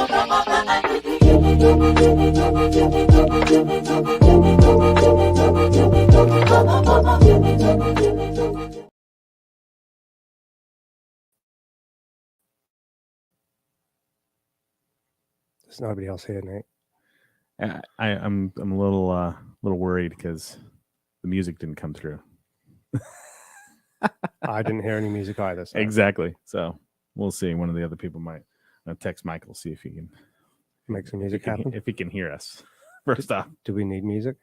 There's nobody else here, Nate. I'm a little worried because the music didn't come through. I didn't hear any music either. So. Exactly. So we'll see. One of the other people might text Michael, see if he can make some music happen. If he can hear us. First off, do we need music?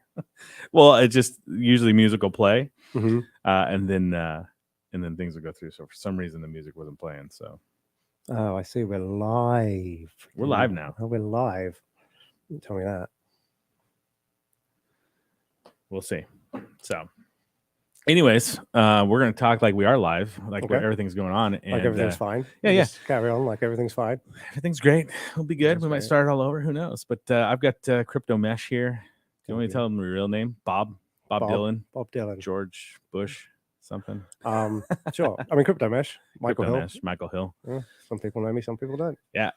Well, it just usually music will play, mm-hmm. and then things will go through. So for some reason, the music wasn't playing. So. Oh, I see. We're live. We're live now. Oh, we're live. Tell me that. We'll see. So, anyways, we're going to talk like we are live, like where everything's going on. And, like everything's fine. Yeah. Just carry on like everything's fine. Everything's great. We'll be good. We might start all over. Who knows? But I've got CryptoMesh here. Do you want me to tell them the real name? Bob Dylan. Bob Dylan. George Bush. Something. Sure. I mean, CryptoMesh. Michael Hill. Yeah, some people know me, some people don't. Yeah.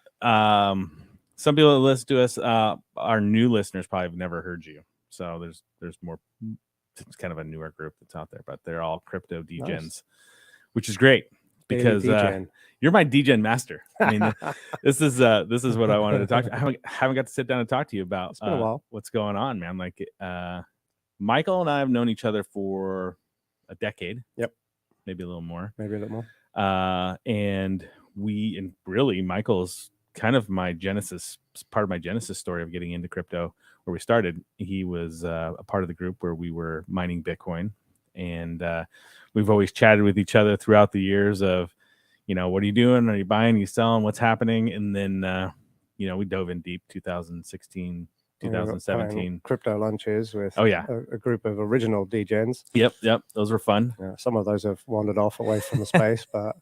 Some people that listen to us, our new listeners probably have never heard you. So there's more. It's kind of a newer group that's out there, but they're all crypto Degens, which is great because you're my Degen master. I mean, this is what I wanted to talk to. I haven't got to sit down and talk to you about it's been a while. What's going on, man. Like, Michael and I have known each other for a decade. Yep. Maybe a little more. And really Michael's kind of my genesis, part of my genesis story of getting into crypto where we started. He was a part of the group where we were mining Bitcoin, and we've always chatted with each other throughout the years of, what are you doing? Are you buying? Are you selling? What's happening? And then, we dove in deep 2016, 2017 crypto lunches with a group of original Degens. Yep, those were fun. Yeah, some of those have wandered off away from the space, but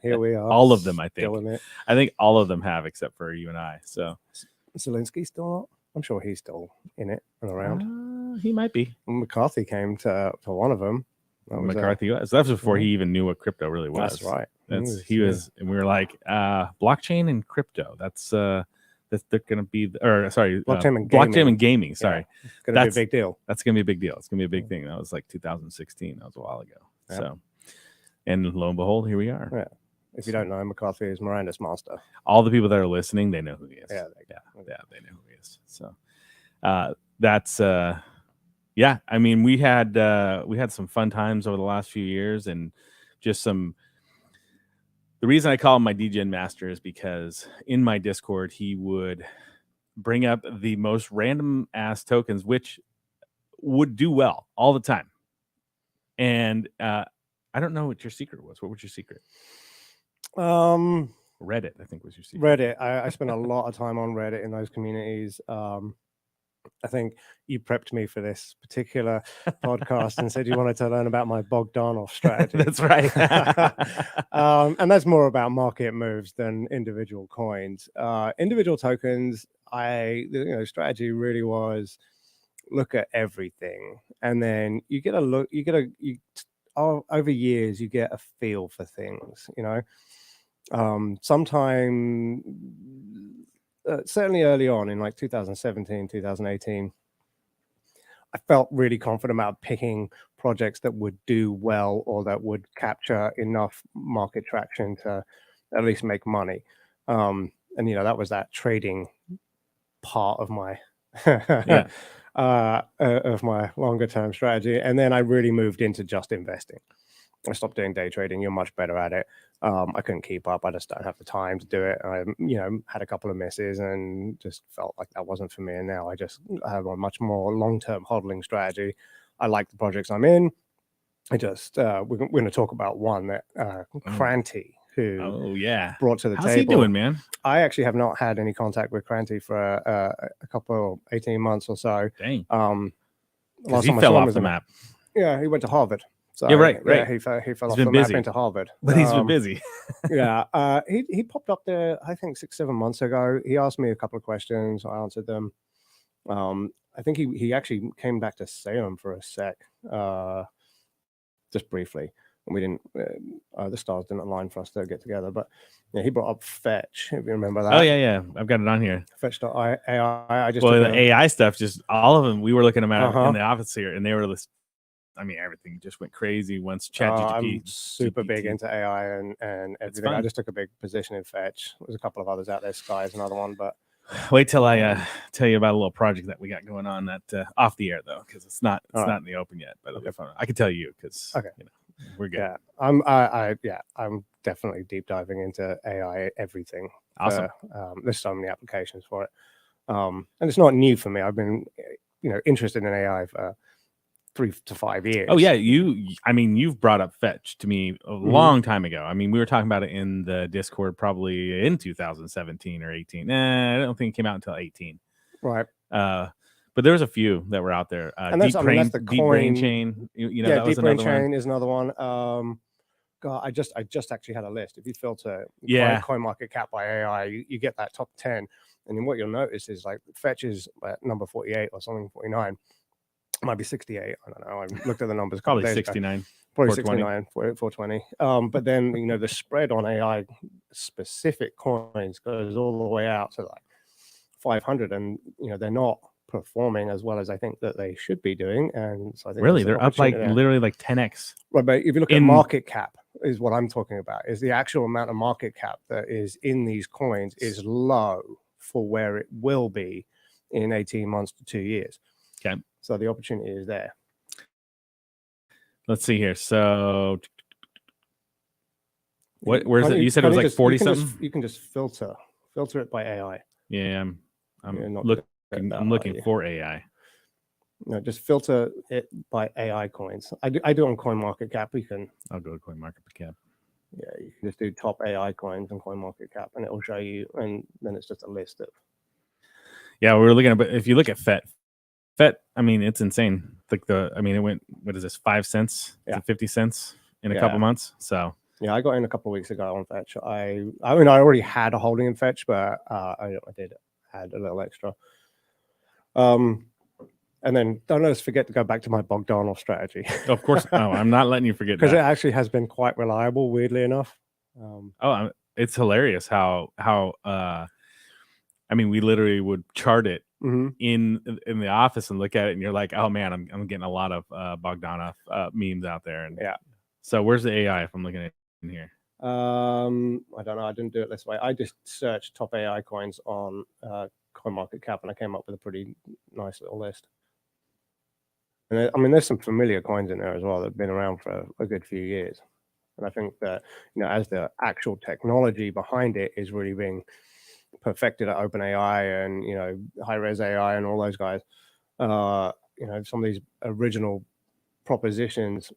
here we are. All of them, I think. Still in it. I think all of them have, except for you and I. So Zelensky still not? I'm sure he's still in it and around. He might be. McCarthy came to one of them. McCarthy was. That was before he even knew what crypto really was. That's right. He was, and we were like, blockchain and crypto. They're going to be, blockchain and gaming. Sorry. Yeah, it's going to be a big deal. That's going to be a big deal. It's going to be a big thing. That was like 2016. That was a while ago. Yeah. So, and lo and behold, here we are. Yeah. If you don't know, McCarthy is Miranda's master. All the people that are listening, they know who he is. Yeah, they know who he is. So, that's, I mean, we had some fun times over the last few years, and just the reason I call him my Degen master is because in my Discord, he would bring up the most random ass tokens, which would do well all the time. And I don't know what your secret was. What was your secret? Reddit, I think, was your secret. Reddit. I spent a lot of time on Reddit in those communities. I think you prepped me for this particular podcast and said you wanted to learn about my Bogdanov strategy. That's right. And that's more about market moves than individual coins. Individual tokens, strategy really was look at everything. And then over years, you get a feel for things, sometime certainly early on in like 2017, 2018, I felt really confident about picking projects that would do well or that would capture enough market traction to at least make money. And that was that trading part of my of my longer term strategy. And then I really moved into just investing. I stopped doing day trading. You're much better at it. I couldn't keep up. I just don't have the time to do it. I, had a couple of misses and just felt like that wasn't for me. And now I have a much more long-term hodling strategy. I like the projects I'm in. We're going to talk about one that Cranty, who brought to the table. How's he doing, man? I actually have not had any contact with Cranty for a couple 18 months or so. Dang. Last he fell off the map. Yeah, he went to Harvard. So, right. Yeah, he fell off the map into Harvard. But he's been busy. He popped up there, I think 6-7 months ago. He asked me a couple of questions. I answered them. I think he actually came back to Salem for a sec, just briefly. and we didn't. The stars didn't align for us to get together. But yeah, he brought up Fetch. If you remember that. Oh yeah, I've got it on here. Fetch.ai. I just well, the AI stuff, just all of them. We were looking at them in the Uh-huh. office here, and they were. I mean, everything just went crazy once ChatGPT. I'm super big into AI and everything. I just took a big position in Fetch. There's a couple of others out there. Sky is another one, but wait till I tell you about a little project that we got going on that off the air though, because it's not in the open yet. But it'll be fun. I can tell you because we're good. Yeah, I'm definitely deep diving into AI everything. Awesome. There's so many applications for it, and it's not new for me. I've been interested in AI for 3 to 5 years. Oh yeah, you've brought up Fetch to me a long time ago. I mean, we were talking about it in the Discord probably in 2017 or 18. I don't think it came out until 18. Right. But there was a few that were out there. And that's the Deep Brain Chain. Deep Brain Chain is another one. God, I just actually had a list. If you filter CoinMarketCap by AI, you get that top 10, and then what you'll notice is like Fetch is at number 48 or something, 49. Might be 68. I don't know. I looked at the numbers. Probably 69. Probably 69, 420. But then the spread on AI specific coins goes all the way out to like 500, and they're not performing as well as I think that they should be doing. And so I think really they're up like literally like 10x. Right, but if you look at market cap, is what I'm talking about. Is the actual amount of market cap that is in these coins is low for where it will be in 18 months to 2 years. Okay. So the opportunity is there. Let's see here. So where's it? You said it was like 40 something? You can just filter it by AI. Yeah, I'm looking for AI. No, just filter it by AI coins. I do it on CoinMarketCap. I'll go to CoinMarketCap. Yeah, you can just do top AI coins on CoinMarketCap, and it will show you, and then it's just a list of. Yeah, we were looking at, but if you look at FET, I mean, it's insane. Like it went, what is this, 5 cents to 50 cents in a couple months. So yeah, I got in a couple of weeks ago on Fetch. I mean, I already had a holding in Fetch, but I did add a little extra. And then don't let us forget to go back to my Bogdanov strategy. Of course, no, I'm not letting you forget because it actually has been quite reliable, weirdly enough. It's hilarious how I mean, we literally would chart it in the office and look at it, and you're like, oh man, I'm getting a lot of Bogdanov memes out there. And so where's the AI if I'm looking at it in here? I don't know. I didn't do it this way. I just searched top AI coins on CoinMarketCap, and I came up with a pretty nice little list. And I mean, there's some familiar coins in there as well that have been around for a good few years. And I think that as the actual technology behind it is really being perfected at OpenAI and high-res AI and all those guys, some of these original propositions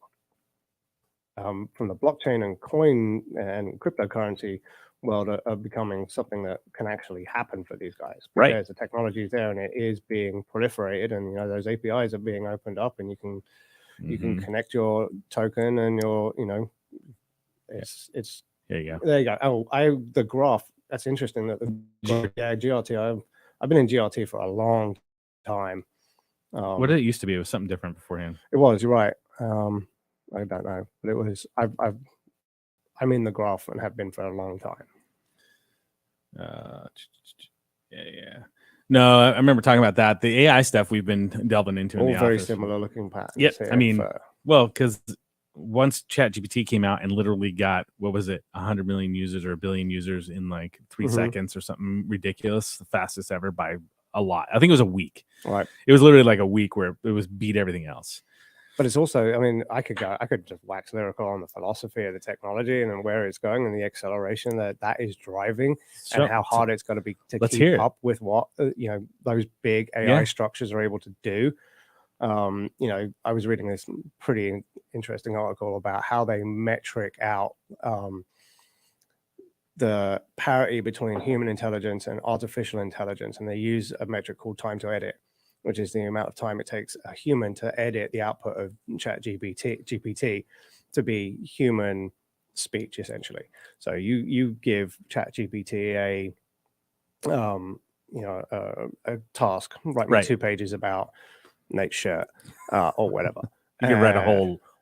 from the blockchain and coin and cryptocurrency world are becoming something that can actually happen for these guys. Because the technology is there and it is being proliferated, and those APIs are being opened up, and you can connect your token and your it's there you go. There you go. The graph. That's interesting. GRT. I've been in GRT for a long time. What did it used to be? It was something different beforehand. It was. You're right. I don't know, but it was. I'm in the graph and have been for a long time. Yeah. No, I remember talking about that. The AI stuff we've been delving into. All in the very office. Similar looking patterns. Yep. I mean, because once ChatGPT came out and literally got, what was it, 100 million users or 1 billion users in like 3 seconds or something ridiculous, the fastest ever by a lot. I think it was a week. Right. It was literally like a week where it was beat everything else. But it's also, I mean, I could just wax lyrical on the philosophy of the technology and then where it's going and the acceleration that is driving, and how hard it's going to be to keep up with what those big AI structures are able to do. I was reading this pretty interesting article about how they metric out the parity between human intelligence and artificial intelligence, and they use a metric called time to edit, which is the amount of time it takes a human to edit the output of GPT to be human speech, essentially. So you give ChatGPT a task, write me 2 pages about Nate's shirt or whatever. You can write a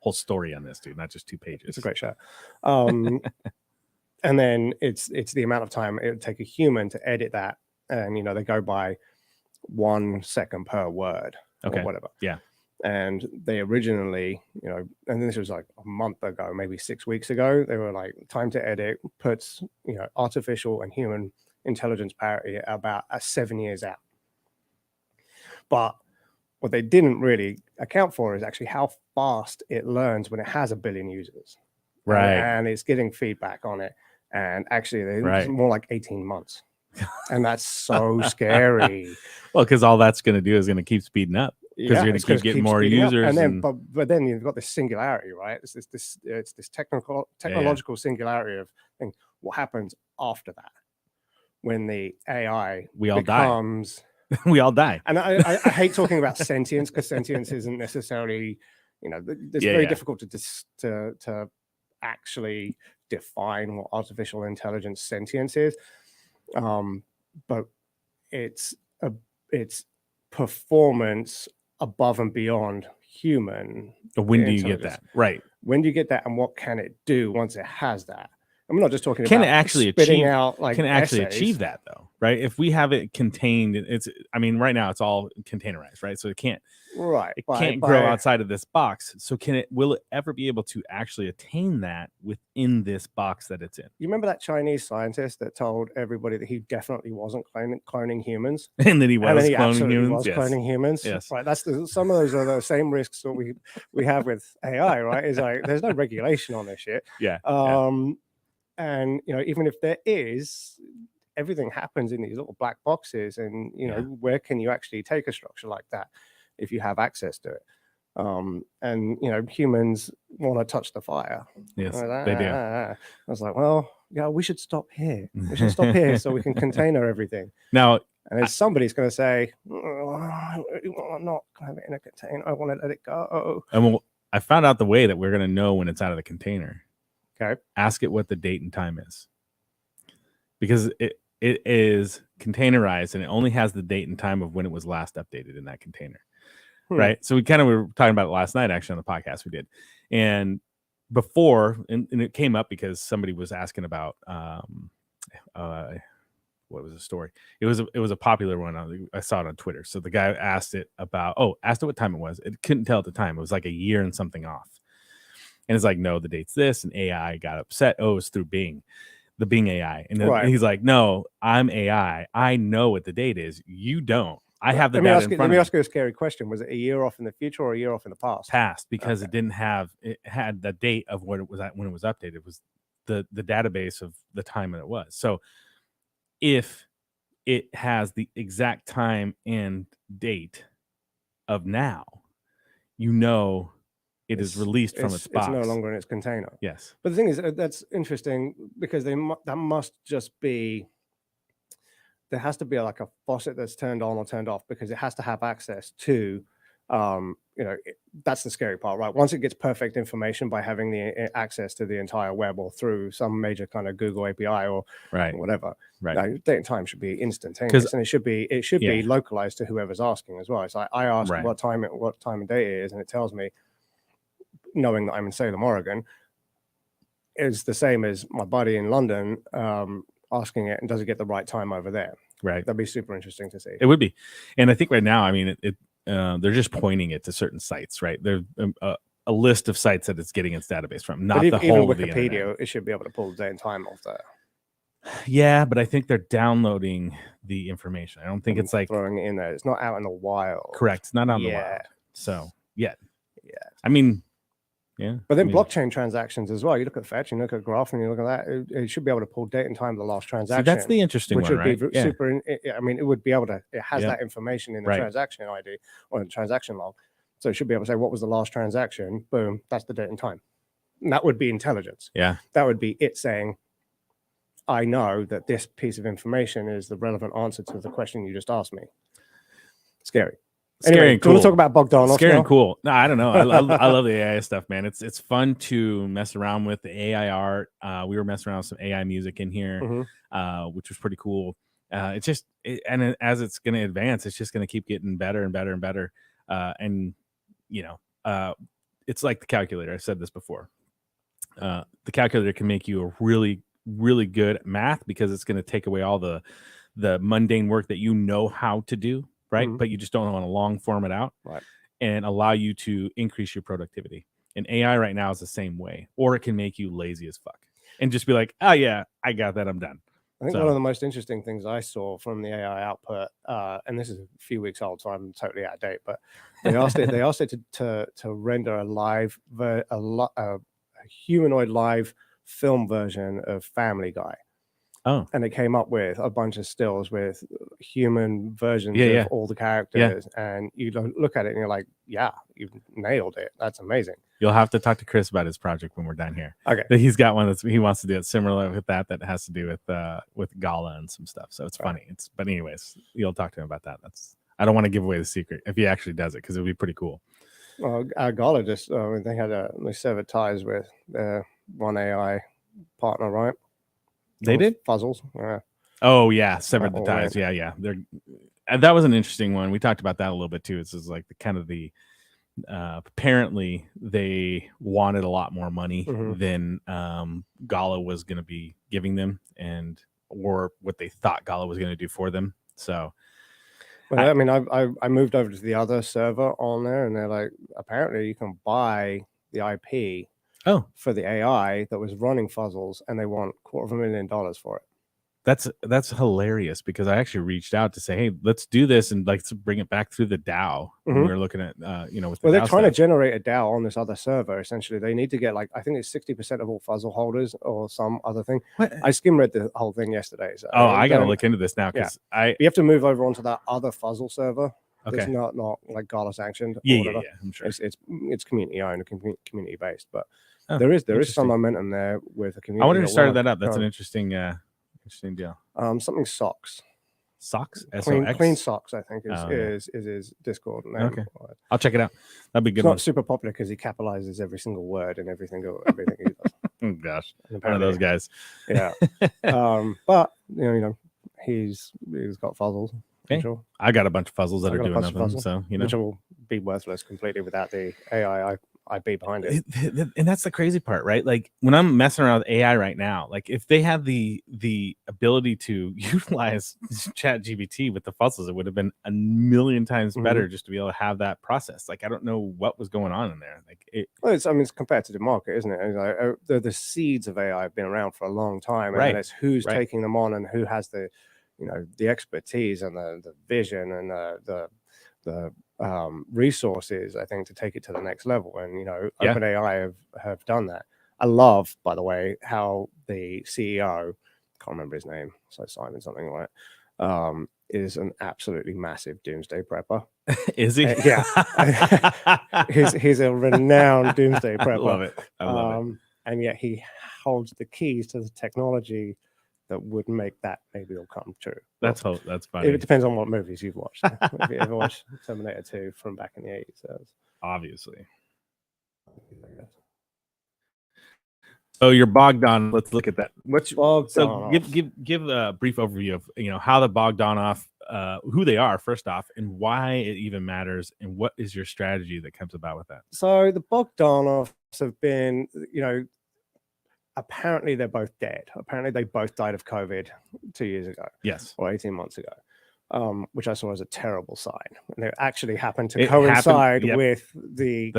whole story on this, dude, not just 2 pages. It's a great show. And then it's the amount of time it would take a human to edit that, and they go by 1 second per word or whatever. Yeah. And they originally, and this was like a month ago, maybe 6 weeks ago, they were like, time to edit puts artificial and human intelligence parity about 7 years out. But what they didn't really account for is actually how fast it learns when it has 1 billion users. Right. And it's getting feedback on it. And actually, it's more like 18 months. And that's so scary. Well, because all that's going to do is going to keep speeding up. Because you're going to keep getting more users. And then, but then you've got this singularity, right? It's this technological singularity of things. What happens after that when the AI we all becomes... die. We all die. And I hate talking about sentience, because sentience isn't necessarily, it's very difficult to actually define what artificial intelligence sentience is. But it's performance above and beyond human. When do you get that? Right. When do you get that, and what can it do once it has that? I'm not just talking about it actually spitting out like can it actually achieve that though, right? If we have it contained, right now it's all containerized, right? So it can't grow outside of this box. So will it ever be able to actually attain that within this box that it's in? You remember that Chinese scientist that told everybody that he definitely wasn't cloning humans, and then he was cloning humans? Yes. Cloning humans. Yes. Right. Some of those are the same risks that we have with AI, right? Is like there's no regulation on this shit. Yeah. And even if there is, everything happens in these little black boxes, and where can you actually take a structure like that if you have access to it? And humans want to touch the fire. Yes, they do. I was like, well, yeah, we should stop here. We should stop here so we can container everything. Now, and then somebody's going to say, I'm not going to have it in a container. I want to let it go. And I found out the way that we're going to know when it's out of the container. Okay. Ask it what the date and time is, because it is containerized and it only has the date and time of when it was last updated in that container. Right. So we were talking about it last night, actually, on the podcast we did. And before, and it came up because somebody was asking about what was the story? It was a popular one. I saw it on Twitter. So the guy asked it what time it was. It couldn't tell at the time. It was like a year and something off. And it's like, no, the date's this, and AI got upset. Oh, it's through Bing, the Bing AI. And then he's like, no, I'm AI. I know what the date is. You don't. I have the data in front of me. Let me ask you a scary question. Was it a year off in the future or a year off in the past? Past, because it had the date of what it was at when it was updated. It was the database of the time that it was. So if it has the exact time and date of now, it is released from its box. It's no longer in its container. Yes. But the thing is, that's interesting, because that must just be, there has to be like a faucet that's turned on or turned off, because it has to have access to, that's the scary part, right? Once it gets perfect information by having the access to the entire web or through some major kind of Google API or whatever, date and time should be instantaneous, and it should be localized to whoever's asking as well. It's like I ask what time of day it is, and it tells me, knowing that I'm in Salem, Oregon, is the same as my buddy in London asking it, and does it get the right time over there? Right. That'd be super interesting to see. It would be. And I think right now, I mean, they're just pointing it to certain sites, right? There's a list of sites that it's getting its database from, not the whole of the internet. Wikipedia, it should be able to pull the date and time off there. Yeah, but I think they're downloading the information. I don't think it's like throwing it in there. It's not out in the wild. Correct. It's not out in the wild. So, yeah. I mean, yeah. But then blockchain transactions as well. You look at Fetch, you look at Graph, and you look at that. It should be able to pull date and time of the last transaction. See, that's the interesting one, right? Which would be super. I mean, it would be able to. It has that information in the transaction ID or in the transaction log, so it should be able to say what was the last transaction. Boom, that's the date and time. And that would be intelligence. Yeah, that would be it saying, I know that this piece of information is the relevant answer to the question you just asked me. Scary. Scary and cool. Do you want to talk about Bogdanov? Scary and cool. No, I don't know. I love the AI stuff, man. It's fun to mess around with the AI art. We were messing around with some AI music in here, which was pretty cool. It's just, and as it's going to advance, it's just going to keep getting better and better and better. And it's like the calculator. I said this before. The calculator can make you a really, really good at math because it's going to take away all the mundane work that you know how to do, right? Mhm. But you just don't want to long form it out, Right. and allow you to increase your productivity. And AI right now is the same way, or it can make you lazy as fuck and just be like, oh yeah, I got that, I'm done. I think So- one of the most interesting things I saw from the AI output, and this is a few weeks old, so I'm totally out of date, but they asked it to render a humanoid live film version of Family Guy. Oh, And it came up with a bunch of stills with human versions Yeah, of yeah. all the characters, and you look at it and you're like, yeah, you've nailed it. That's amazing. you'll have to talk to Chris about his project when we're done here. Okay. But he's got one he wants to do it similar with that has to do with Gala and some stuff. So it's Right. funny. But anyways, you'll talk to him about that. I don't want to give away the secret if he actually does it, because it would be pretty cool. Well, Gala just they severed ties with their one AI partner, right? They did? Fuzzles. Yeah. Oh yeah, severed the Oh, ties. man. Yeah. That was an interesting one. We talked about that a little bit too. It's just like apparently they wanted a lot more money Mhm. than Gala was going to be giving them, or what they thought Gala was going to do for them. So, But I mean, I moved over to the other server on there, and they're like, apparently you can buy the IP for the AI that was running Fuzzles, and they want $250,000 for it. that's hilarious, because I actually reached out to say, hey, let's do this and like to bring it back through the DAO. When we were looking at with the Well, they're DAO trying to stuff. generate a DAO on this other server. Essentially, they need to get like, I think it's 60% of all Fuzzle holders or some other thing. What? I skim read the whole thing yesterday. So I gotta look into this now, because you have to move over onto that other Fuzzle server. Okay. It's not like Gala sanctioned. Yeah, I'm sure. It's community owned, community based, but Oh, there is some interesting. momentum there with a community. I wonder who started that up. That's an interesting deal. Something socks. Socks? Clean socks, I think, Oh, is his Discord name. Okay. I'll check it out. That'd be a good. It's one. not super popular because he capitalizes every single word and everything he does. Oh gosh, And one of those guys. Yeah. But he's got Fuzzles. Okay. Sure. I got a bunch of puzzles that I are got a doing bunch of nothing. puzzles, So which will be worthless completely without the AI IP behind it. And that's the crazy part, right? Like when I'm messing around with AI right now, like if they had the ability to utilize Chat GPT with the fuzzles, it would have been a million times better just to be able to have that process. Like I don't know what was going on in there. Like it's competitive market, isn't it? It's like, the seeds of AI have been around for a long time, and Right. then it's who's Right. taking them on and who has the the expertise and the vision and the resources, I think, to take it to the next level. And OpenAI have done that. I love, by the way, how the CEO, can't remember his name, so Simon something like that, is an absolutely massive doomsday prepper. Is he? Yeah. he's a renowned doomsday prepper. I love it. And yet he holds the keys to the technology that would make that maybe all come true. That's funny. It depends on what movies you've watched. If you ever watched Terminator 2 from back in the 80s, obviously. So you're Bogdan. Let's look at that. Give a brief overview of how the Bogdanov, who they are first off, and why it even matters, and what is your strategy that comes about with that. So the Bogdanovs have been, apparently they're both dead. Apparently they both died of COVID 2 years ago. Yes. Or 18 months ago. Which I saw as a terrible sign. And it actually happened to coincide with the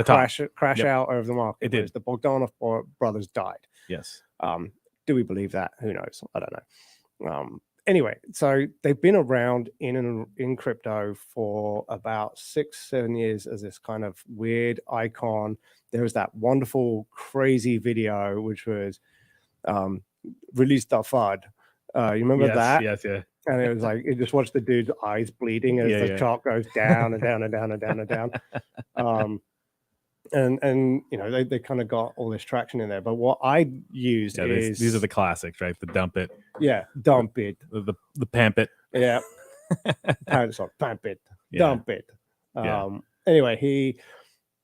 crash out of the market. It did. The Bogdanov brothers died. Yes. Do we believe that? Who knows? I don't know. Anyway, so they've been around in crypto for about 6-7 years as this kind of weird icon. There was that wonderful, crazy video which was released FUD. You remember that? Yes. And it was like you just watch the dude's eyes bleeding as the chart goes down and down and down and down and down. And they kind of got all this traction in there. But what I used is these are the classics, right? The dump it. Yeah, dump it. The pamp it. Yeah. Pamp it. Dump it. Anyway,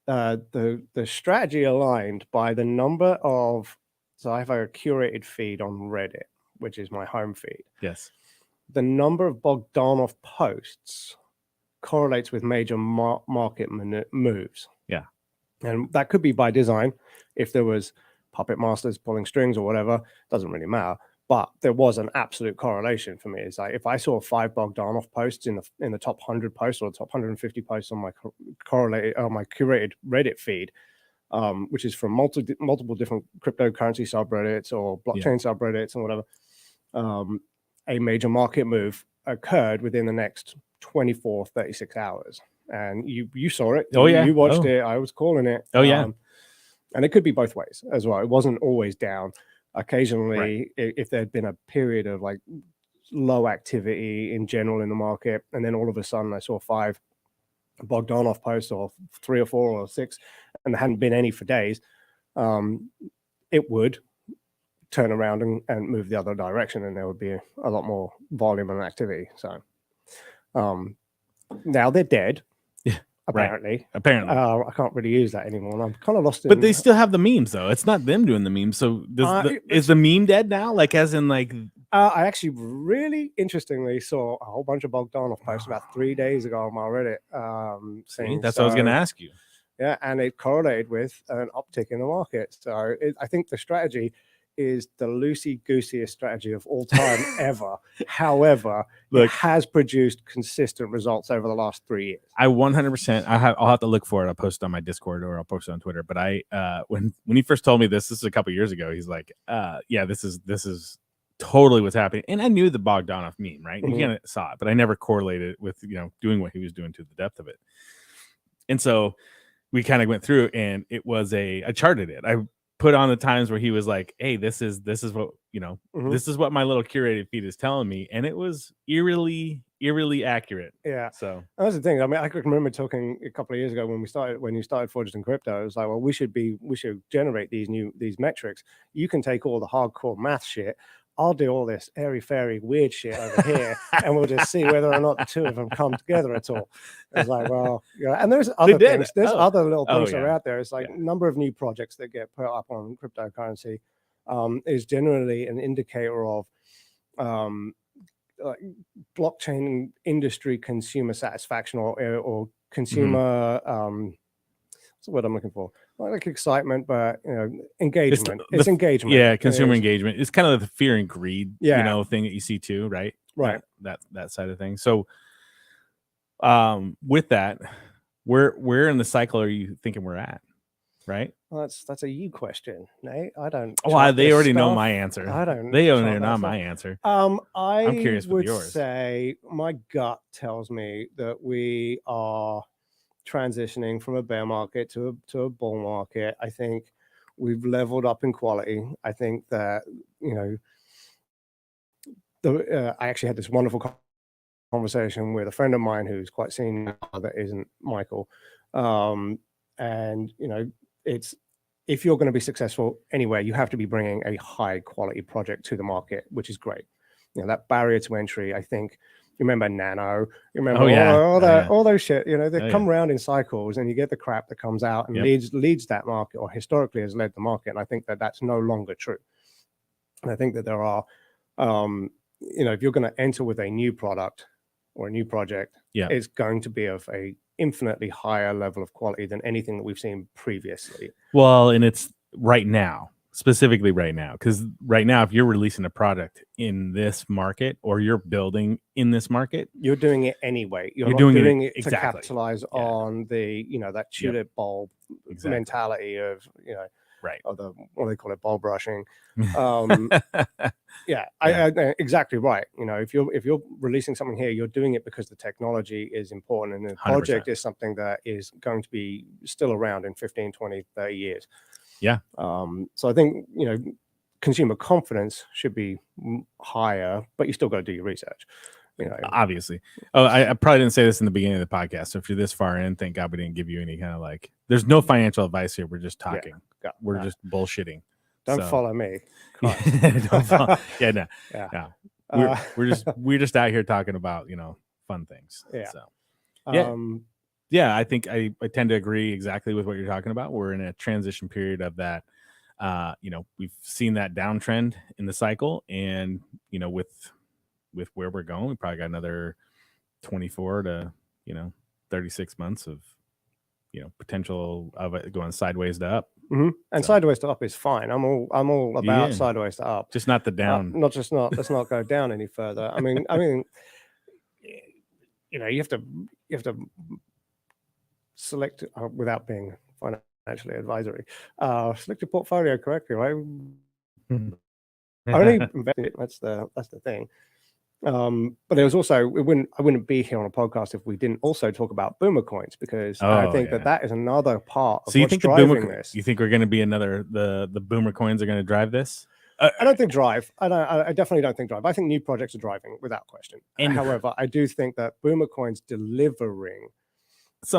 the strategy aligned by the number of, so I have a curated feed on Reddit, which is my home feed. Yes. The number of Bogdanov posts correlates with major market moves. Yeah. And that could be by design. If there was puppet masters pulling strings or whatever, doesn't really matter. But there was an absolute correlation for me. It's like if I saw 5 Bogdanov posts in the top 100 posts or the top 150 posts on my my curated Reddit feed, which is from multiple different cryptocurrency subreddits or blockchain subreddits and whatever, a major market move occurred within the next 24, 36 hours. And you saw it. You watched it. I was calling it. And it could be both ways as well. It wasn't always down. Occasionally, if there'd been a period of like low activity in general in the market, and then all of a sudden I saw 5 Bogdanov posts or 3 or 4 or 6, and there hadn't been any for days, it would turn around and move the other direction, and there would be a lot more volume and activity. So now they're dead. Apparently. I can't really use that anymore. I'm kind of lost. But they still have the memes, though. It's not them doing the memes. So is the meme dead now? Like, as in, like, I actually really interestingly saw a whole bunch of Bogdanov posts about 3 days ago on my Reddit. That's what I was going to ask you. Yeah, and it correlated with an uptick in the market. So I think the strategy is the loosey-gooseyest strategy of all time ever. However, it has produced consistent results over the last 3 years. I 100%. I'll have to look for it. I'll post it on my Discord or I'll post it on Twitter. But when he first told me this is a couple years ago, he's like, yeah, this is totally what's happening. And I knew the Bogdanov meme, right? You kind of saw it, but I never correlated it with doing what he was doing to the depth of it. And so we kind of went through, and it was I charted it. I put on the times where he was like, hey, this is what this is what my little curated feed is telling me, and it was eerily accurate. So that was the thing. I mean, I could remember talking a couple of years ago when you started Forged in Crypto. It was like, well, we should generate these metrics. You can take all the hardcore math shit, I'll do all this airy-fairy weird shit over here, and we'll just see whether or not the two of them come together at all. It's like, well, and there's other things. There's other little things that are out there. It's like number of new projects that get put up on cryptocurrency is generally an indicator of like blockchain industry consumer satisfaction or consumer what's the word I'm looking for? Not like excitement, but engagement. It's engagement. Yeah, consumer engagement. It's kind of the fear and greed, thing that you see too, right? Right. That side of things. So, with that, where in the cycle are you thinking we're at? Right. Well, that's a you question, Nate. I don't. Oh, they already know my answer. I don't. They already know my answer. I'm curious with yours. I would say my gut tells me that we are transitioning from a bear market to a bull market. I think we've leveled up in quality. I think that I actually had this wonderful conversation with a friend of mine who's quite senior that isn't Michael, and it's if you're going to be successful anywhere, you have to be bringing a high quality project to the market, which is great. That barrier to entry, I think. You remember Nano, you remember all those shit, they come around in cycles, and you get the crap that comes out and leads that market, or historically has led the market. And I think that that's no longer true. And I think that there are, if you're going to enter with a new product or a new project, it's going to be of a infinitely higher level of quality than anything that we've seen previously. Well, and it's specifically right now, because right now, if you're releasing a product in this market or you're building in this market, you're doing it anyway. You're not doing it to capitalize on the that tulip bulb mentality of or the what do they call it, bulb brushing. I exactly right. If you're releasing something here, you're doing it because the technology is important, and the project 100%. Is something that is going to be still around in 15, 20, 30 years. So I think consumer confidence should be higher, but you still got to do your research. Obviously. Oh, I probably didn't say this in the beginning of the podcast. So if you're this far in, thank God we didn't give you any kind of there's no financial advice here. We're just talking. We're just bullshitting. Don't follow me. Don't follow. No. We're just out here talking about fun things. I think I tend to agree exactly with what you're talking about. We're in a transition period of that. We've seen that downtrend in the cycle, and with where we're going, we probably got another 24 to 36 months of potential of it going sideways to up. And So. sideways to up is fine. I'm all about sideways to up, just not the down. Let's not go down any further. I mean, you have to select without being financially advisory. Select your portfolio correctly, right? Only invest in it. That's the thing. But there was also I wouldn't be here on a podcast if we didn't also talk about boomer coins, because I think that is another part of what's driving this. You think we're going to be the boomer coins are going to drive this? I don't think drive. I definitely don't think drive. I think new projects are driving without question. However, I do think that boomer coins delivering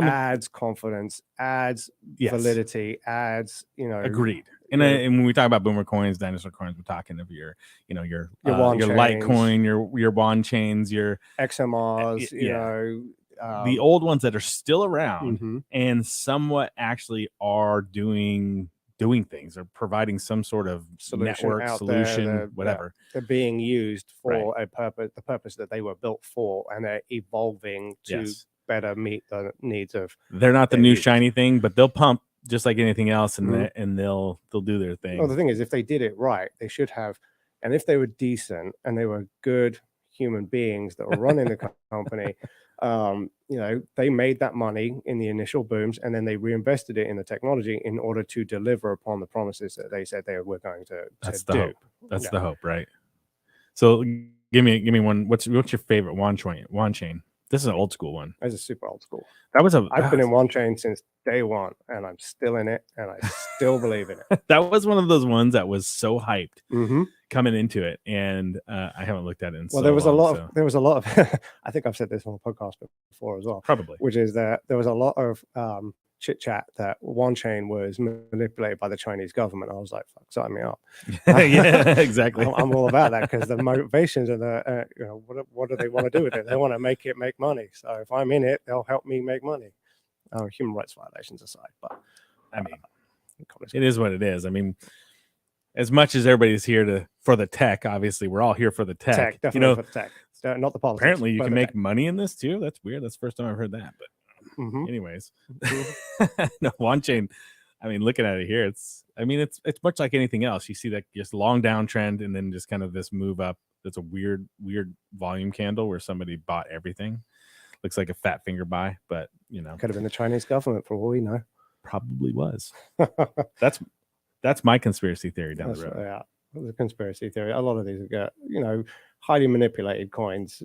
adds confidence, adds validity, adds agreed. And when we talk about boomer coins, dinosaur coins, we're talking of your Litecoin, your Wand chains, your XMRs, the old ones that are still around and somewhat actually are doing things or providing some sort of network solution, whatever. They're being used for a purpose, the purpose that they were built for, and they're evolving to better meet the needs of. They're not the new shiny thing, but they'll pump just like anything else, and they'll do their thing. Well, the thing is, if they did it right, they should have, and if they were decent and they were good human beings that were running the company, they made that money in the initial booms, and then they reinvested it in the technology in order to deliver upon the promises that they said they were going to the do. Hope. That's the hope, right? So give me one. What's your favorite wand chain? This is an old school one. It's a super old school. I've been in wand chain since day one, and I'm still in it, and I still believe in it. That was one of those ones that was so hyped coming into it, and I haven't looked at it in so long. There was a lot of I think I've said this on the podcast before as well, probably, which is that there was a lot of chit chat that wand chain was manipulated by the Chinese government. I was like, fuck, sign me up. Yeah, exactly. I'm all about that, because the motivations and what do they want to do with it? They want to make money. So if I'm in it, they'll help me make money. Human rights violations aside, but I mean, it is what it is. I mean, as much as everybody's here for the tech, obviously we're all here for the tech. Definitely for the tech, not the politics. Apparently, you can make money in this too. That's weird. That's the first time I've heard that. But anyways, no, wand chain. I mean, looking at it here, it's much like anything else. You see that just long downtrend and then just kind of this move up. That's a weird volume candle where somebody bought everything. Looks like a fat finger buy, but could have been the Chinese government for all we know. Probably was. That's my conspiracy theory down the road. Yeah, the conspiracy theory. A lot of these are highly manipulated coins.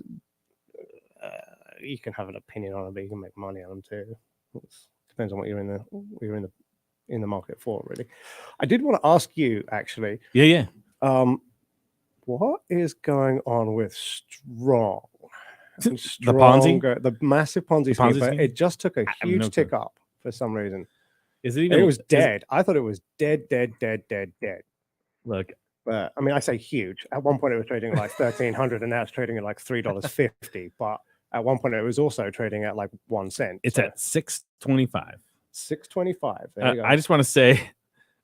You can have an opinion on them, but you can make money on them too. It depends on what you're in the market for, really. I did want to ask you, actually. Yeah. What is going on with Strong? The Ponzi? The massive Ponzi scheme, but it just took a huge tick up for some reason. Is it even? It was dead. I thought it was dead. Look, but I mean, I say huge. At one point, it was trading at like $1,300, and now it's trading at like $3.50. But at one point, it was also trading at like 1 cent. It's at $6.25. $6.25. There you go. I just want to say,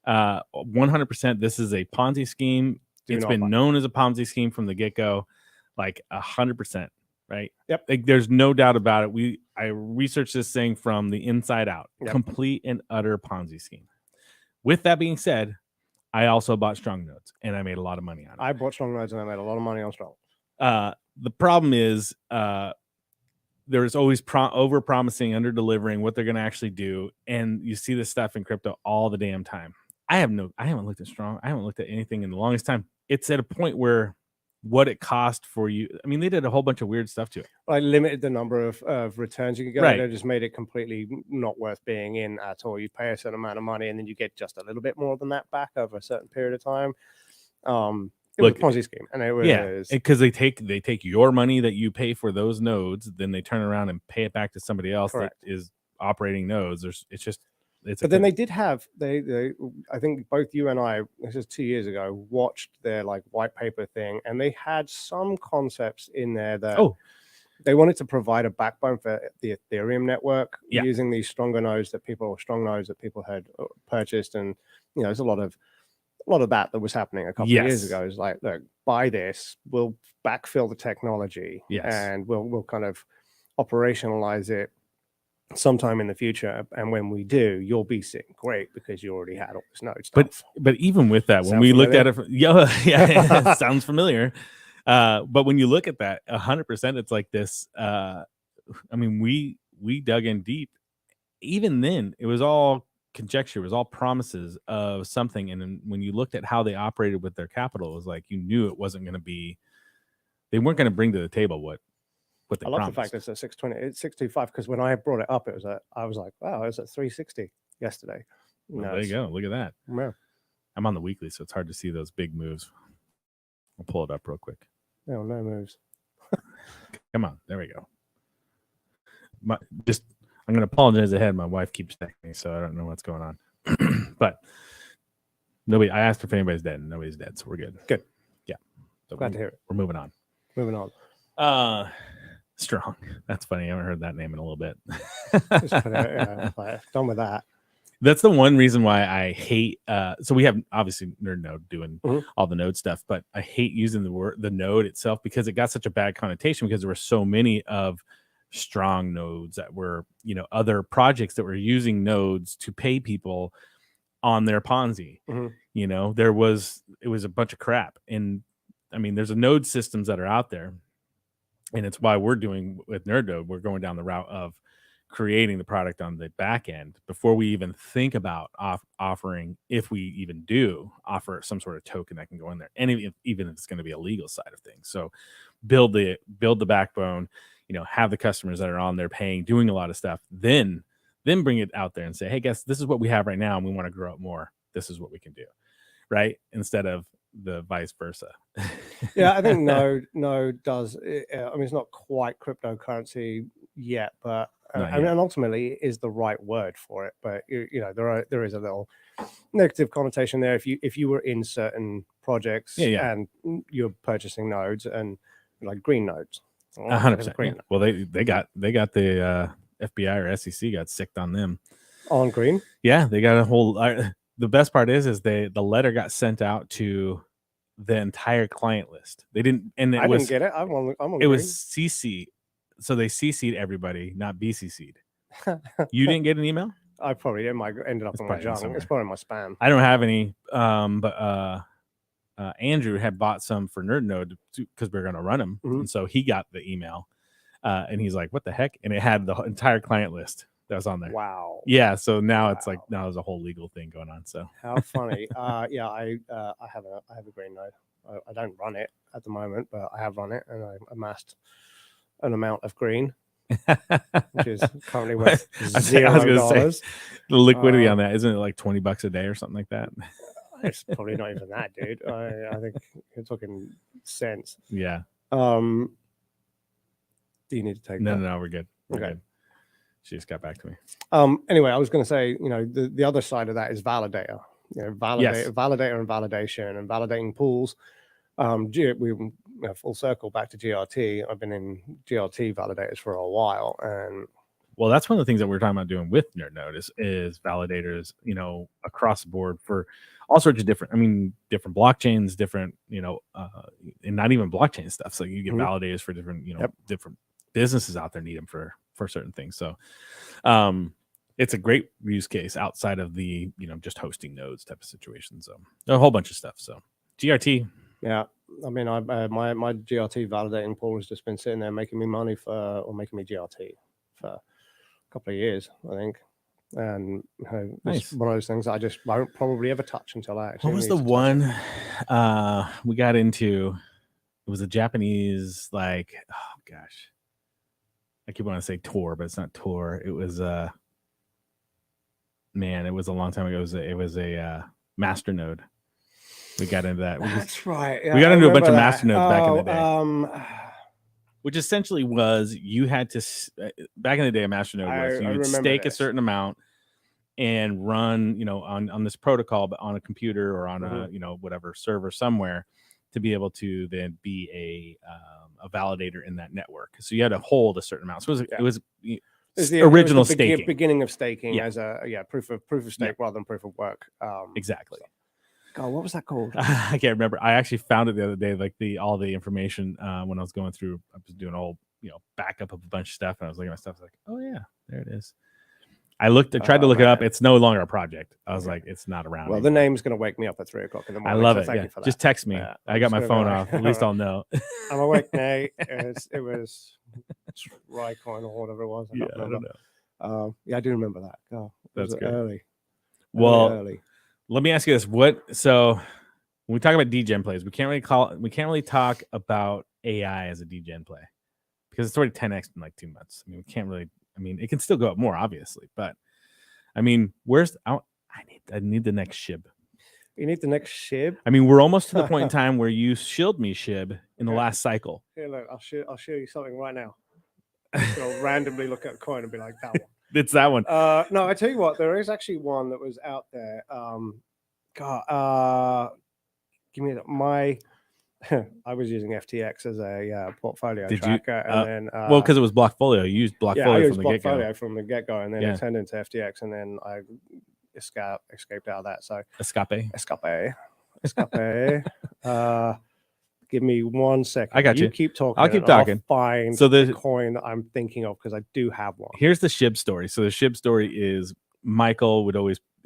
100%. This is a Ponzi scheme. It's been known as a Ponzi scheme from the get-go, like 100%. Right. Yep. Like, there's no doubt about it. I researched this thing from the inside out. Yep. Complete and utter Ponzi scheme. With that being said, I also bought Strong nodes, and I made a lot of money on it. I bought Strong nodes, and I made a lot of money on Strong. The problem is there's always over promising, under delivering what they're going to actually do, and you see this stuff in crypto all the damn time. I haven't looked at Strong. I haven't looked at anything in the longest time. It's at a point where what it cost for you. I mean, they did a whole bunch of weird stuff to it. I limited the number of returns you could get. Right. They just made it completely not worth being in at all. You pay a certain amount of money, and then you get just a little bit more than that back over a certain period of time. It was a Ponzi scheme, and it was because they take your money that you pay for those nodes, then they turn around and pay it back to somebody else. Correct. That is operating nodes. But then they did have they I think both you and I, this is 2 years ago, watched their like white paper thing, and they had some concepts in there that they wanted to provide a backbone for the Ethereum network using these strong nodes that people had purchased, and there's a lot of that was happening a couple of years ago. It's like, look, buy this, we'll backfill the technology, and we'll kind of operationalize it sometime in the future. And when we do, you'll be sitting great because you already had all this node stuff. But even with that, when Sound we familiar? looked at it, yeah, it sounds familiar. But when you look at that, 100%, it's like this. I mean, we dug in deep. Even then, it was all conjecture. It was all promises of something. And then when you looked at how they operated with their capital, it was like you knew it wasn't going to be. They weren't going to bring to the table what they I love promised. the fact it's at 620, it's 625, because when I brought it up, I was like, wow, it was at 360 yesterday. Well, there you go. Look at that. Yeah. I'm on the weekly, so it's hard to see those big moves. I'll pull it up real quick. No moves. Come on. There we go. I'm going to apologize ahead. My wife keeps texting me, so I don't know what's going on. But I asked if anybody's dead, and nobody's dead, so we're good. Good. Yeah. So Glad to hear it. We're moving on. Moving on. Strong. That's funny. I haven't heard that name in a little bit. Done with that. That's the one reason why I hate. So we have obviously Nerd Node doing all the node stuff, but I hate using the node itself because it got such a bad connotation because there were so many of strong nodes that were, other projects that were using nodes to pay people on their Ponzi. It was a bunch of crap. And I mean, there's a node systems that are out there. And it's why we're doing with Nerd Node, we're going down the route of creating the product on the back end before we even think about offering, if we even do offer some sort of token that can go in there, and even if it's going to be a legal side of things. So build the backbone, have the customers that are on there paying, doing a lot of stuff, then bring it out there and say, hey, guys, this is what we have right now, and we want to grow it more. This is what we can do, right? Instead of the vice versa. Yeah, I think Node does. I mean, it's not quite cryptocurrency yet, but and ultimately it is the right word for it. But there is a little negative connotation there if you were in certain projects and you're purchasing nodes and like green nodes. 100%. Well, they got the FBI or SEC got sicked on them on green. Yeah, they got a whole. The best part is the letter got sent out to the entire client list. They didn't, and I didn't get it. I'm on it green. was CC, so they CC'd everybody, not BCC'd. You didn't get an email? I probably ended up in my junk. It's probably my spam. I don't have any, but Andrew had bought some for Nerd Node because we were going to run them, and so he got the email, and he's like, "What the heck?" And it had the entire client list that was on there. Wow. Yeah. So now it's like there's a whole legal thing going on. So how funny. I have a green node. I don't run it at the moment, but I have run it, and I amassed an amount of green, which is currently worth $0. The liquidity on that, isn't it like $20 a day or something like that? It's probably not even that, dude. I think you're talking cents. Yeah. Do you need to take that? No, we're good. We're good. She just got back to me. Anyway, I was going to say, the other side of that is validator. Validator and validation and validating pools. We full circle back to GRT. I've been in GRT validators for a while, and well, that's one of the things that we're talking about doing with Nerd Node is validators, across the board for all sorts of different blockchains, different, and not even blockchain stuff. So you get validators for different, different businesses out there need them for certain things. So it's a great use case outside of the, just hosting nodes type of situation. So a whole bunch of stuff. So GRT. Yeah. I mean, my GRT validating pool has just been sitting there making me money making me GRT for a couple of years, I think. And it's one of those things I just won't probably ever touch until I actually. What was the one we got into? It was a Japanese, oh gosh. I keep wanting to say Tor, but it's not Tor. It was it was a long time ago. It was a masternode. We got into that. That's right. Yeah, we got into a bunch of masternodes back in the day. Which essentially was you had to back in the day a masternode was you would stake a certain amount and run, on this protocol, but on a computer or on a whatever server somewhere to be able to then be a validator in that network. So you had to hold a certain amount. So it was the original staking. Beginning of staking as a proof of stake rather than proof of work. Exactly. God, what was that called? I can't remember. I actually found it the other day, like all the information when I was going through. I was doing a whole backup of a bunch of stuff, and I was looking at my stuff. I was like, oh yeah, there it is. I tried to look it up. It's no longer a project. I was like, it's not around. Well, anymore. the name's going to wake me up at 3 o'clock in the morning. I love so it. Thank Yeah. you for that. Just text me. Yeah, I got my phone like, off. At least I'll know. I'm awake, Nate. It was Rycoin or whatever it was. I don't know. Yeah, I do remember that. Oh, that's good. Early. Well, early. Let me ask you this: so when we talk about degen plays, we can't really talk about AI as a degen play because it's already 10x in like 2 months. I mean, we can't really. I mean, it can still go up more, obviously, but I mean, I need the next SHIB. You need the next SHIB. I mean, we're almost to the point in time where you shilled me SHIB in the last cycle. Here, look, I'll show you something right now. I'll randomly look at a coin and be like, that one. It's that one. No, I tell you what, there is actually one that was out there. Give me my. I was using FTX as a portfolio tracker, and then because it was Blockfolio. You used Blockfolio from the get-go. From the get-go, and then it turned into FTX, and then I escaped out of that. So escape. Give me 1 second. I got you. Keep talking. I'll keep talking. I'll find the coin that I'm thinking of because I do have one. Here's the SHIB story. So the SHIB story is Michael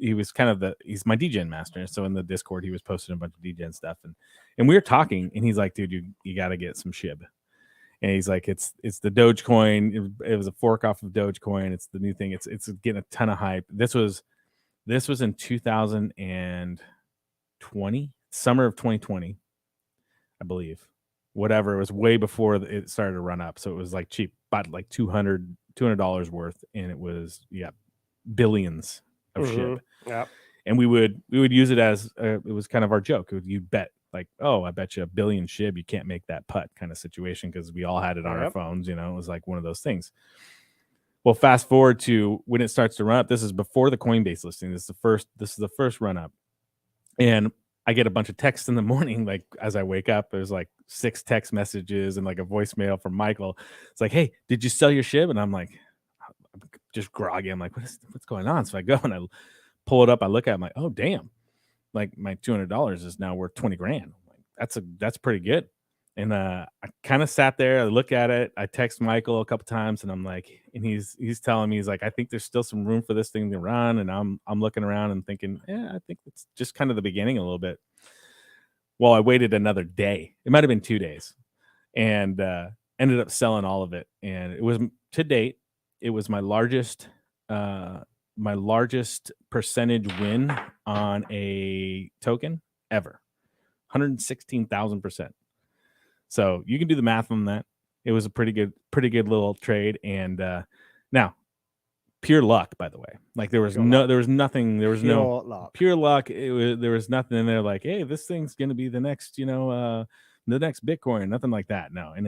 he's my degen master. So in the Discord, he was posting a bunch of degen stuff, and we were talking, and he's like, dude, you got to get some SHIB. And he's like, it's the Dogecoin. It was a fork off of Dogecoin. It's the new thing. It's getting a ton of hype. This was in 2020, summer of 2020, I believe. Whatever, it was way before it started to run up. So it was like cheap, about like $200 worth, and it was billions of SHIB. Yeah. And we would use it as it was kind of our joke. You'd bet like, oh, I bet you 1 billion SHIB you can't make that putt kind of situation because we all had it on our phones. It was like one of those things. Well, fast forward to when it starts to run up. This is before the Coinbase listing. This is the first run up, and I get a bunch of texts in the morning. Like as I wake up, there's like 6 text messages and like a voicemail from Michael. It's like, hey, did you sell your SHIB? And I'm like, I'm just groggy. I'm like, what's going on? So I go and I pull it up. I look at it. I'm like, oh damn, like my $200 is now worth 20 grand. Like, that's pretty good. And I kind of sat there. I look at it. I text Michael a couple times, and I'm like, and he's telling me, he's like, I think there's still some room for this thing to run. And I'm looking around and thinking, I think it's just kind of the beginning a little bit. Well, I waited another day. It might have been 2 days, and ended up selling all of it. And it was, to date, it was my largest percentage win on a token ever, 116,000%. So you can do the math on that. It was a pretty good little trade. And now, pure luck, by the way. Like there was pure luck. There was nothing in there like, hey, this thing's gonna be the next, the next Bitcoin, nothing like that. No, and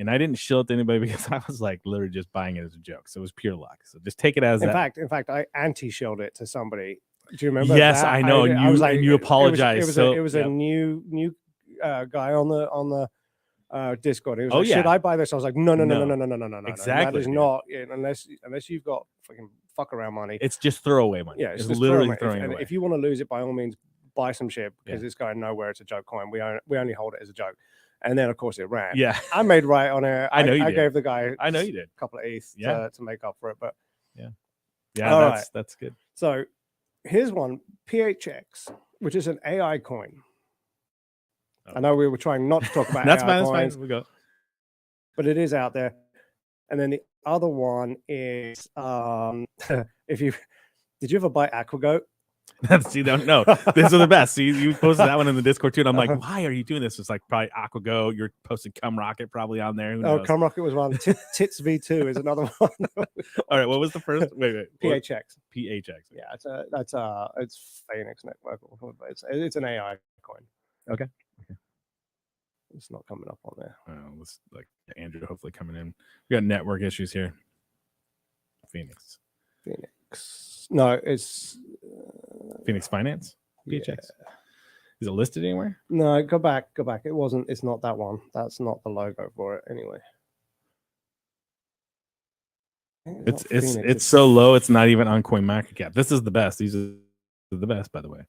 I didn't shill it to anybody because I was like literally just buying it as a joke. So it was pure luck. So just take it as in fact, I anti-shilled it to somebody. Do you remember? Yes, that? I know. I was like, and you apologized. It was a new guy on the Discord. He was like, should I buy this? I was like, no. Exactly. That is not unless you've got fucking fuck around money. It's just throwaway money. Yeah, it's literally throwing away. If you want to lose it, by all means, buy some SHIB because it's going nowhere. It's a joke coin. We only hold it as a joke. And then of course it ran. Yeah, I made right on it. I know you did. I gave the guy. I know you did. A couple of ETH to make up for it. But that's good. So here's one, PHX, which is an AI coin. I know we were trying not to talk about that's AI fine. coins, We go. but it is out there. And then the other one is did you ever buy AquaGoat? See, no, these are the best. See, you posted that one in the Discord too, and I'm like, why are you doing this? It's like probably AquaGoat. You're posting Cumrocket probably on there. Who knows? Cumrocket was one. Tits V2 is another one. All right, what was the first? Wait. PHX. PHX. Yeah, it's Phoenix Network. It's an AI coin. Okay. It's not coming up on there. Let's like Andrew hopefully coming in. We got network issues here. Phoenix. No, it's Phoenix Finance. PHX. Yeah. Is it listed anywhere? No, go back. It wasn't. It's not that one. That's not the logo for it anyway. It's so low. It's not even on CoinMarketCap. This is the best. These are the best, by the way.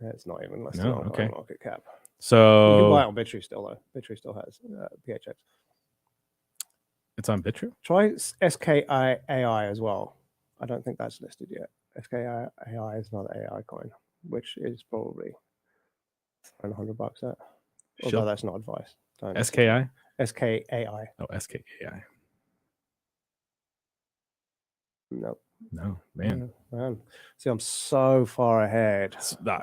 Yeah, it's not even listed on CoinMarketCap. So you can buy it on Bitree still though. Bitree still has PHX. It's on Bitrue. Try SKAI as well. I don't think that's listed yet. SKAI is not an AI coin, which is probably $100 at. Although that's not advice. SKI? SKAI. Oh, SKAI. Nope. No, man. Yeah, man. See, I'm so far ahead.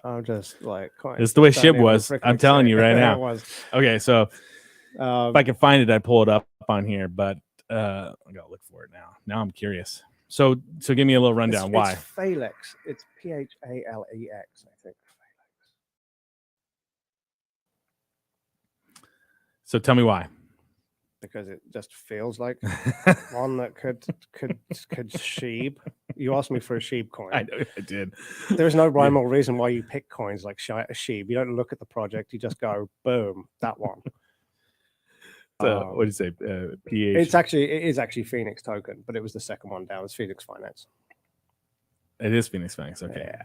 I'm just like, it's the way SHIB was. I'm telling you right now. It was. Okay, so if I can find it, I'd pull it up on here, but I gotta look for it now. Now I'm curious. So give me a little rundown. Why? It's Phalex. It's Phalex, I think. So tell me why. Because it just feels like one that could sheep. You asked me for a sheep coin. I know I did. There's no rhyme or reason why you pick coins like a sheep. You don't look at the project. You just go, boom, that one. What did you say? PH. It is actually Phoenix token, but it was the second one down. It's Phoenix Finance. It is Phoenix Finance. Okay. Yeah.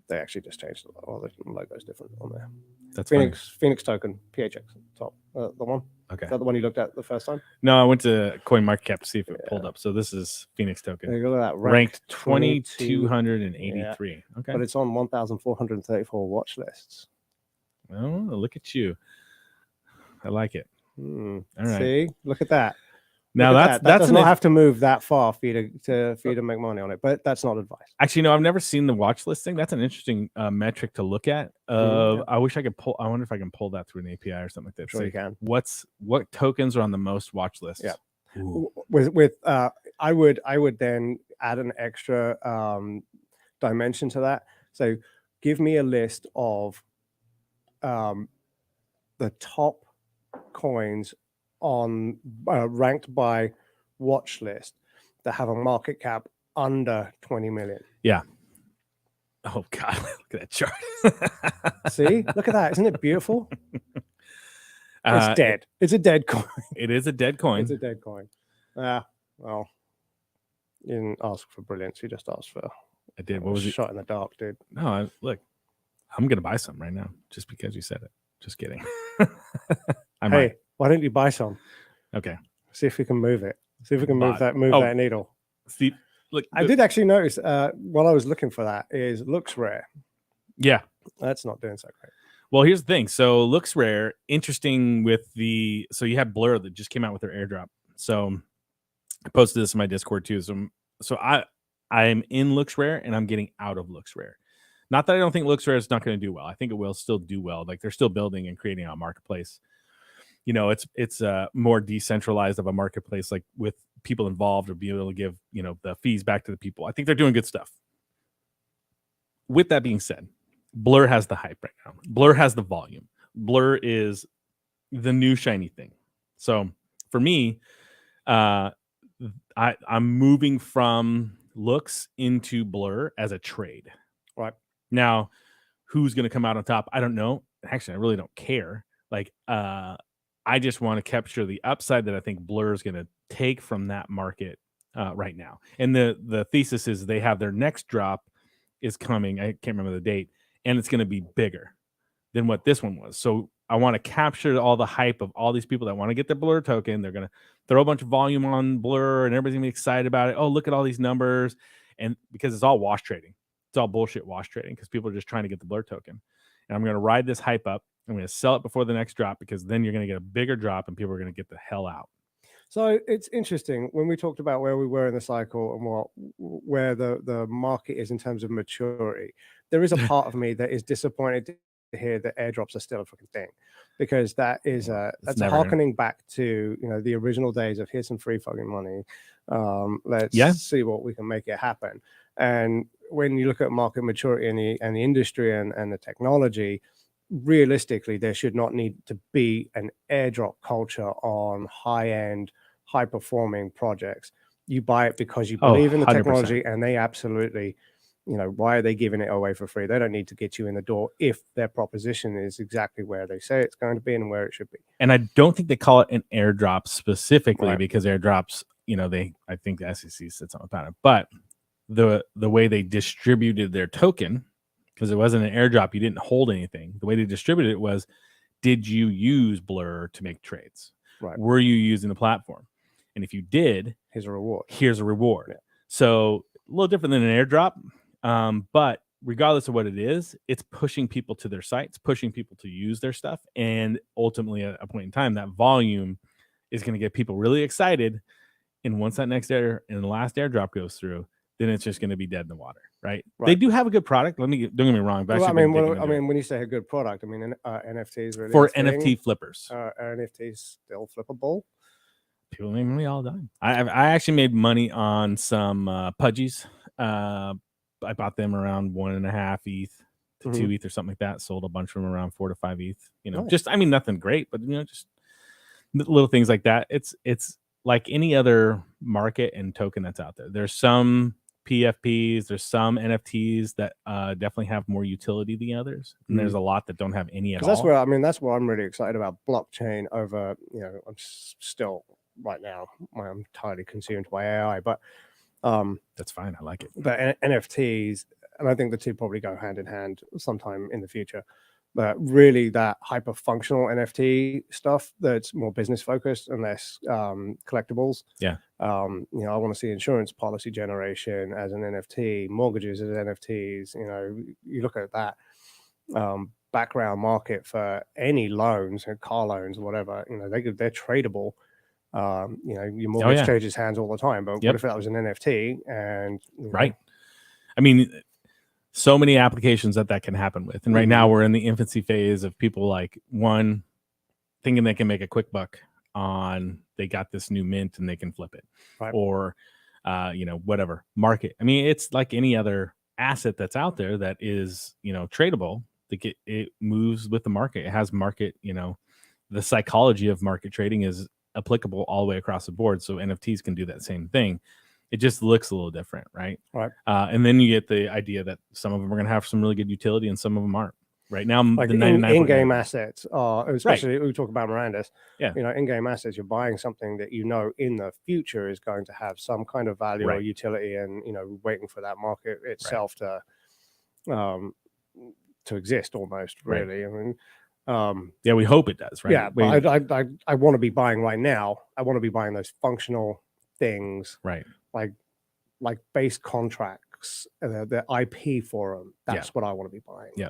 They actually just changed it. All the logo's different on there. That's Phoenix token, PHX top. The one. Okay. Is that the one you looked at the first time? No, I went to CoinMarketCap to see if it pulled up. So this is Phoenix token. Look at that. Ranked 2283. Okay. But it's on 1,434 watch lists. Oh, look at you. I like it. All right. See, look at that. Now that does not have to move that far for you to make money on it, but that's not advice. Actually, no, I've never seen the watch list thing. That's an interesting metric to look at. I wish I could pull. I wonder if I can pull that through an API or something like that. Sure, you can. What tokens are on the most watch lists? Yeah. With I would then add an extra dimension to that. So give me a list of the top coins on ranked by watch list that have a market cap under 20 million. Yeah. Oh God, look at that chart. See, look at that. Isn't it beautiful? It's dead. It's a dead coin. It is a dead coin. It's a dead coin. Well, you didn't ask for brilliance. You just asked for. I did. What was it? Shot in the dark, dude. No, look, I'm gonna buy some right now just because you said it. Just kidding. Hey, why don't you buy some? Okay. See if we can move it. See if we can move that needle. See, look, I did actually notice while I was looking for that is looks rare. Yeah. That's not doing so great. Well, here's the thing. So looks rare. Interesting with so you had Blur that just came out with their airdrop. So I posted this in my Discord too. So I'm in looks rare and I'm getting out of looks rare. Not that I don't think looks rare is not going to do well. I think it will still do well. Like they're still building and creating a marketplace. You know, it's more decentralized of a marketplace, like with people involved or being able to give, the fees back to the people. I think they're doing good stuff. With that being said, Blur has the hype right now. Blur has the volume. Blur is the new shiny thing. So for me, I'm moving from looks into Blur as a trade. Right. Now, who's going to come out on top? I don't know. Actually, I really don't care. Like, I just want to capture the upside that I think Blur is going to take from that market right now. And the thesis is they have their next drop is coming. I can't remember the date. And it's going to be bigger than what this one was. So I want to capture all the hype of all these people that want to get their Blur token. They're going to throw a bunch of volume on Blur and everybody's going to be excited about it. Oh, look at all these numbers. And because it's all wash trading. It's all bullshit wash trading because people are just trying to get the Blur token. And I'm going to ride this hype up. I'm going to sell it before the next drop because then you're going to get a bigger drop and people are going to get the hell out. So it's interesting when we talked about where we were in the cycle and where the market is in terms of maturity. There is a part of me that is disappointed to hear that airdrops are still a fucking thing, because that is that's harkening back to the original days of here's some free fucking money. Let's see what we can make it happen. And when you look at market maturity and the industry and the technology, realistically, there should not need to be an airdrop culture on high-end, high-performing projects. You buy it because you believe in the technology, 100%. And they absolutely, why are they giving it away for free? They don't need to get you in the door if their proposition is exactly where they say it's going to be and where it should be. And I don't think they call it an airdrop specifically because airdrops, I think the SEC said something about it, but the way they distributed their token, because it wasn't an airdrop, you didn't hold anything. The way they distributed it was, did you use Blur to make trades? Right. Were you using the platform? And if you did, Here's a reward. Yeah. So a little different than an airdrop. But regardless of what it is, it's pushing people to their sites, pushing people to use their stuff. And ultimately, at a point in time, that volume is going to get people really excited. And once that next and the last airdrop goes through, then it's just going to be dead in the water, right? They do have a good product. Don't get me wrong. Well, I mean, when you say a good product, I mean NFTs really for NFT flippers. Are NFTs still flippable? People make money all the time. I actually made money on some pudgies. I bought them around 1.5 ETH to 2 ETH or something like that. Sold a bunch of them around 4 to 5 ETH. Just nothing great, but just little things like that. It's like any other market and token that's out there. There's some PFPs, there's some NFTs that definitely have more utility than others, and there's a lot that don't have any at all. That's what I'm really excited about blockchain over. I'm still right now I'm entirely consumed by AI, but that's fine. I like it. But NFTs, and I think the two probably go hand in hand sometime in the future. But really, that hyper functional NFT stuff that's more business focused and less collectibles. Yeah. I want to see insurance policy generation as an NFT, mortgages as NFTs. You look at that background market for any loans, car loans, whatever. They're tradable. Your mortgage changes hands all the time. But what if that was an NFT? And right. I mean, so many applications that can happen with. And right now we're in the infancy phase of people thinking they can make a quick buck on they got this new mint and they can flip it. Right. Or whatever market. I mean, it's like any other asset that's out there that is, tradable. It moves with the market. It has market, the psychology of market trading is applicable all the way across the board. So NFTs can do that same thing. It just looks a little different, right? Right. And then you get the idea that some of them are going to have some really good utility and some of them aren't. Right now, like the 99 in-game assets are, especially we talk about Miranda's. Yeah. In-game assets, you're buying something that in the future is going to have some kind of value or utility, and waiting for that market itself to exist almost. Really, I mean, we hope it does, right? Yeah, but I want to be buying right now. I want to be buying those functional things, right? Like base contracts, the IP for them. That's what I want to be buying. Yeah.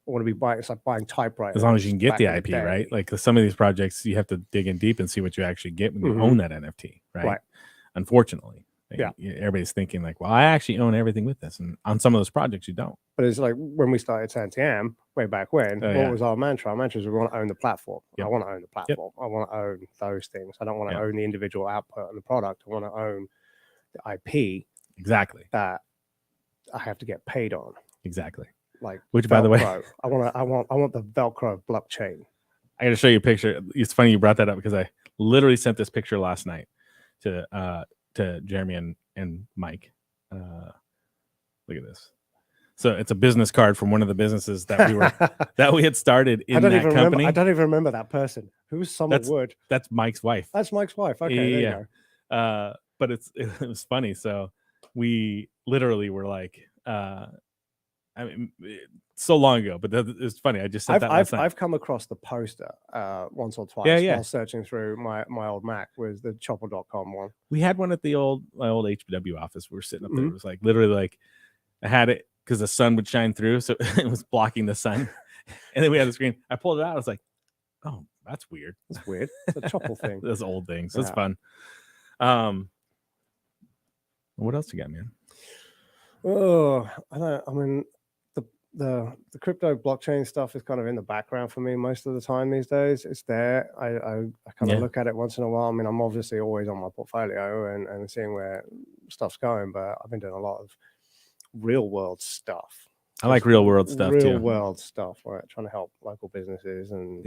I want to be buying. It's like buying typewriters. As long as you can get the IP, right? Like some of these projects, you have to dig in deep and see what you actually get when you own that NFT, right? Unfortunately, everybody's thinking like, well, I actually own everything with this, and on some of those projects, you don't. But it's like when we started Santiam way back when. What was our mantra? Our mantra is we want to own the platform. I want to own the platform. I want to own those things. I don't want to own the individual output and the product. I want to own the IP. Exactly. That I have to get paid on. Exactly. Like, which, Velcro. by the way, I want the Velcro blockchain. I got to show you a picture. It's funny you brought that up because I literally sent this picture last night to Jeremy and Mike. Look at this. So it's a business card from one of the businesses that we had started in that company. I don't even remember that person. Who's Summer Wood? That's Mike's wife. That's Mike's wife. Okay, there you go. But it was funny. So we literally were like, I mean, so long ago, but it's funny. I just said that last night. I've come across the poster once or twice while searching through my old Mac. Was the chopper.com one. We had one at my old HBW office. We were sitting up there. It was like literally like I had it because the sun would shine through, so it was blocking the sun. And then we had the screen. I pulled it out. I was like, oh, that's weird. That's weird. It's a chopper thing. Those old things. That's fun. What else you got, man? Oh, I mean, the crypto blockchain stuff is kind of in the background for me most of the time these days. It's there. I kind of look at it once in a while. I mean, I'm obviously always on my portfolio and seeing where stuff's going, but I've been doing a lot of real world stuff. I like real world stuff too. Real world stuff, right? Trying to help local businesses and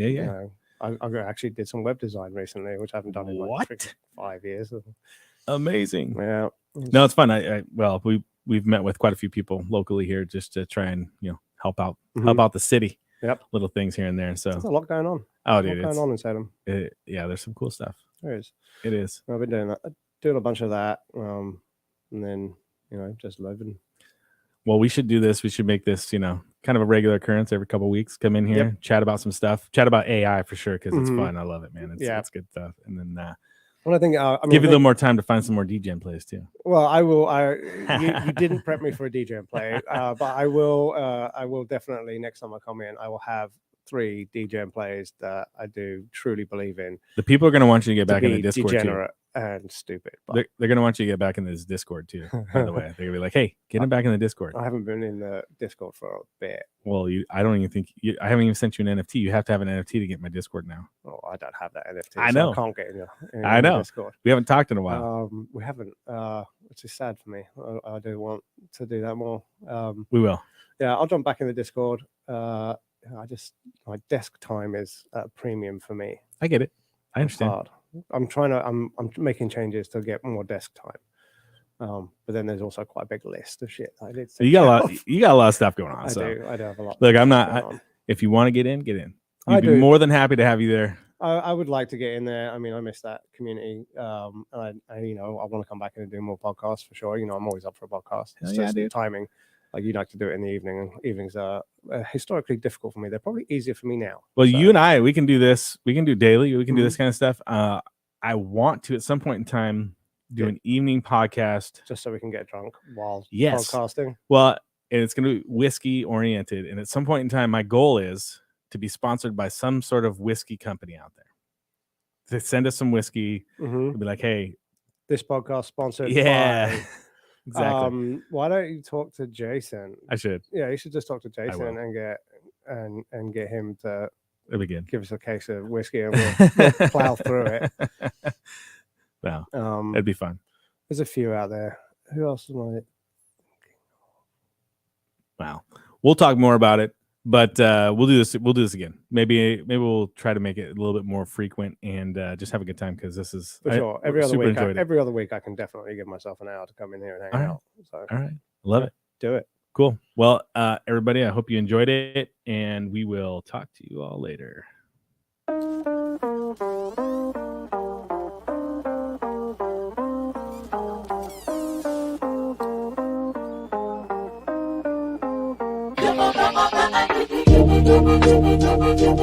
I actually did some web design recently, which I haven't done in like 5 years. Amazing. Yeah. No, it's fun. We've met with quite a few people locally here just to try and help out the city. Yep. Little things here and there. So there's a lot going on. Oh, dude, going on in Salem. There's some cool stuff. There is. It is. I've been doing a bunch of that, and then just living. Well, we should do this. We should make this, kind of a regular occurrence every couple of weeks. Come in here, chat about some stuff. Chat about AI for sure because it's fun. I love it, man. It's good stuff. And then Well, I think I mean, Give you a little more time to find some more Degen plays too. Well, you didn't prep me for a DJ play, but I will definitely next time I come in, I will have 3 DJ plays that I do truly believe in. The people are going to want you to get back in the Be Discord degenerate too. And stupid. But They're going to want you to get back in this Discord too. By the way, they're going to be like, "Hey, get him back in the Discord." I haven't been in the Discord for a bit. Well, I don't even think I haven't even sent you an NFT. You have to have an NFT to get my Discord now. Oh, I don't have that NFT. I know. So I can't get in I know. Discord. We haven't talked in a while. We haven't, which is sad for me. I do want to do that more. We will. Yeah, I'll jump back in the Discord. My desk time is at a premium for me. I get it. I understand. Hard. I'm making changes to get more desk time. But then there's also quite a big list of shit I did. You got a lot of stuff going on. I do have a lot. Look, if you want to get in, get in. We'd be more than happy to have you there. I would like to get in there. I mean, I miss that community. I want to come back and do more podcasts for sure. I'm always up for a podcast. It's just timing. Like you like to do it in the evening, and evenings are historically difficult for me. They're probably easier for me now. Well, you and we can do this. We can do daily. We can do this kind of stuff. I want to at some point in time do an evening podcast, just so we can get drunk while podcasting. Well, and it's going to be whiskey oriented. And at some point in time, my goal is to be sponsored by some sort of whiskey company out there. To send us some whiskey, to be like, hey, this podcast sponsored. Yeah. Exactly. Why don't you talk to Jason? I should. Yeah, you should just talk to Jason and get him to give us a case of whiskey and we'll plow through it. Wow, that'd be fun. There's a few out there. Who else is on it? Wow, we'll talk more about it, but we'll do this. We'll do this again. Maybe we'll try to make it a little bit more frequent and just have a good time because this is for sure. Every other week, I can definitely give myself an hour to come in here and hang out. So, all right, love it. Do it. Cool. Well, everybody, I hope you enjoyed it, and we will talk to you all later.